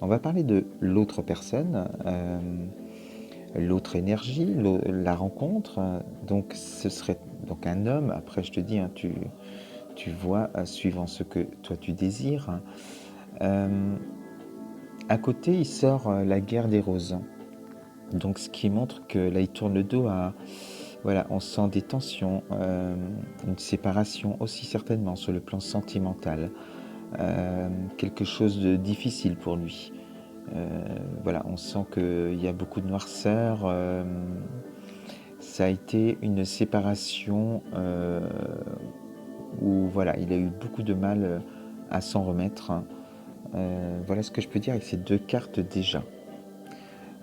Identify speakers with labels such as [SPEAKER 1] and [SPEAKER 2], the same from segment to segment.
[SPEAKER 1] On va parler de l'autre personne, l'autre énergie, la rencontre. Donc ce serait donc un homme. Après, je te dis, hein, tu vois, suivant ce que toi tu désires. À côté, il sort la guerre des roses. Donc ce qui montre que là, il tourne le dos à... Voilà, on sent des tensions, une séparation aussi certainement sur le plan sentimental, quelque chose de difficile pour lui. Voilà, on sent qu'il y a beaucoup de noirceur. Ça a été une séparation où voilà, il a eu beaucoup de mal à s'en remettre. Voilà ce que je peux dire avec ces deux cartes déjà.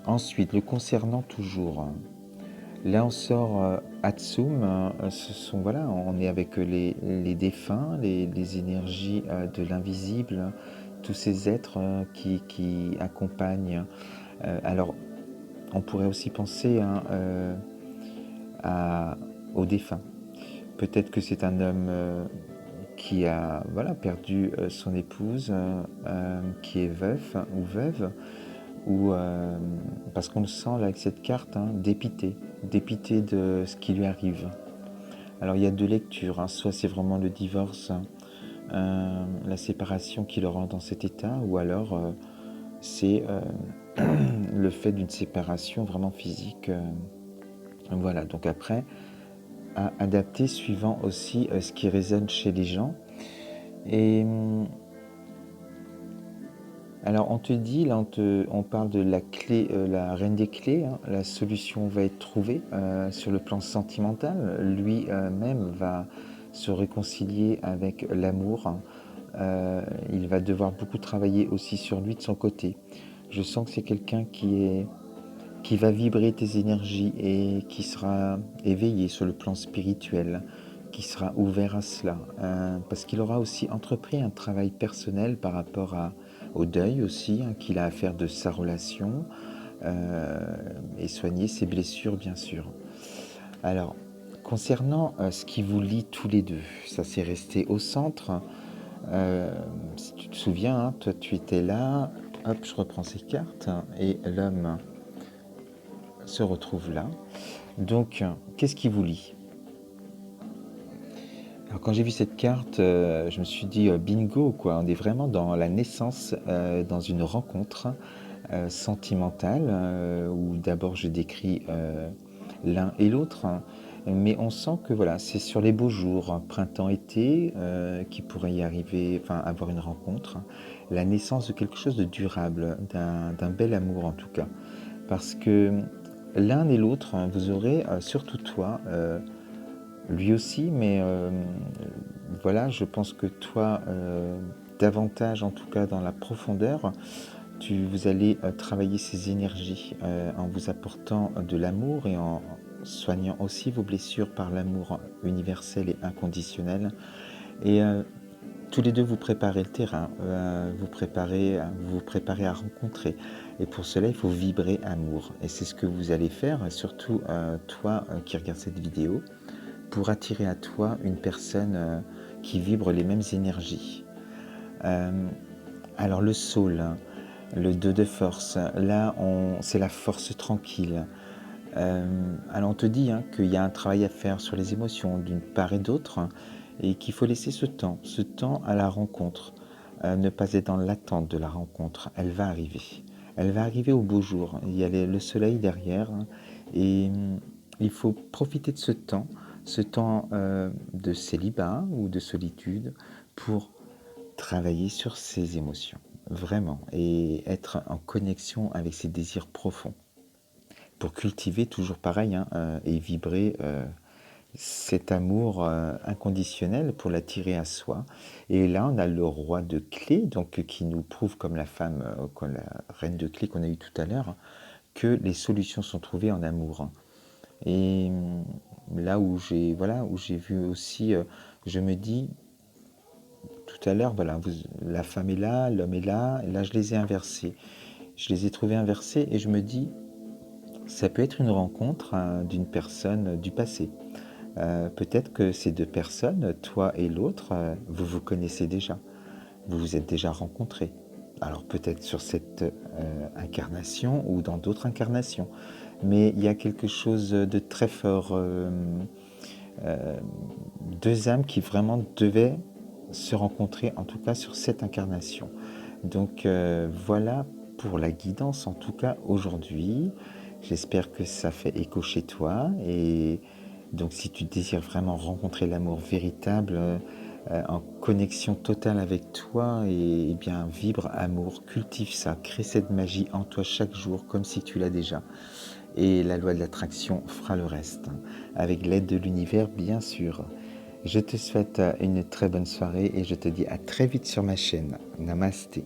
[SPEAKER 1] Ensuite, le concernant toujours. Là, on sort Hatsum. Ce sont, voilà, on est avec les défunts, les énergies de l'invisible, tous ces êtres qui accompagnent. Alors, on pourrait aussi penser hein, aux défunts. Peut-être que c'est un homme qui a voilà, perdu son épouse, qui est veuf ou veuve, ou parce qu'on le sent là avec cette carte, hein, dépité de ce qui lui arrive. Alors il y a deux lectures, hein, soit c'est vraiment le divorce, la séparation qui le rend dans cet état, ou alors c'est le fait d'une séparation vraiment physique. Voilà, donc après, à adapter suivant aussi ce qui résonne chez les gens. Et alors on te dit, là on parle de la clé, la reine des clés, hein, la solution va être trouvée sur le plan sentimental. Lui-même va se réconcilier avec l'amour. Il va devoir beaucoup travailler aussi sur lui de son côté. Je sens que c'est quelqu'un qui va vibrer tes énergies et qui sera éveillé sur le plan spirituel, qui sera ouvert à cela, parce qu'il aura aussi entrepris un travail personnel par rapport au deuil aussi, hein, qu'il a à faire de sa relation, et soigner ses blessures bien sûr. Alors, concernant ce qui vous lie tous les deux, ça s'est resté au centre. Si tu te souviens, hein, toi tu étais là, hop, je reprends ces cartes, et l'homme se retrouve là. Donc, qu'est-ce qui vous lie? Alors, quand j'ai vu cette carte, je me suis dit bingo, quoi. On est vraiment dans la naissance, dans une rencontre sentimentale, où d'abord je décris l'un et l'autre, hein, mais on sent que voilà, c'est sur les beaux jours, printemps-été, qui pourrait y arriver, enfin avoir une rencontre, la naissance de quelque chose de durable, d'un bel amour en tout cas. Parce que l'un et l'autre, hein, vous aurez, surtout toi, lui aussi, mais voilà, je pense que toi, davantage en tout cas dans la profondeur, vous allez travailler ces énergies en vous apportant de l'amour et en soignant aussi vos blessures par l'amour universel et inconditionnel. Et tous les deux, vous préparez le terrain, vous vous préparez à rencontrer. Et pour cela, il faut vibrer amour. Et c'est ce que vous allez faire, surtout toi qui regardes cette vidéo, pour attirer à toi une personne qui vibre les mêmes énergies. Alors le soul, le 2 de force, là c'est la force tranquille. Alors on te dit hein, qu'il y a un travail à faire sur les émotions d'une part et d'autre, hein, et qu'il faut laisser ce temps à la rencontre, ne pas être dans l'attente de la rencontre, elle va arriver. Elle va arriver au beau jour, il y a le soleil derrière, hein, et il faut profiter de ce temps de célibat ou de solitude pour travailler sur ses émotions, vraiment, et être en connexion avec ses désirs profonds pour cultiver toujours pareil hein, et vibrer cet amour inconditionnel pour l'attirer à soi. Et là, on a le roi de clés, donc qui nous prouve, comme la femme, comme la reine de clés qu'on a eue tout à l'heure, que les solutions sont trouvées en amour. Et là où j'ai vu aussi, je me dis tout à l'heure, voilà, la femme est là, l'homme est là, et là je les ai inversés. Je les ai trouvés inversés et je me dis, ça peut être une rencontre d'une personne du passé. Peut-être que ces deux personnes, toi et l'autre, vous vous connaissez déjà. Vous vous êtes déjà rencontrés. Alors peut-être sur cette, incarnation ou dans d'autres incarnations, mais il y a quelque chose, de très fort, hem, 2 âmes qui vraiment devaient se rencontrer, en tout cas sur cette incarnation. Donc, voilà pour la guidance, en tout cas aujourd'hui. J'espère que ça fait écho chez toi et donc si tu désires vraiment rencontrer l'amour véritable, en connexion totale avec toi et bien vibre amour, cultive ça, crée cette magie en toi chaque jour comme si tu l'as déjà et la loi de l'attraction fera le reste, hein, avec l'aide de l'univers bien sûr. Je te souhaite, une très bonne soirée et je te dis à très vite sur ma chaîne. Namasté.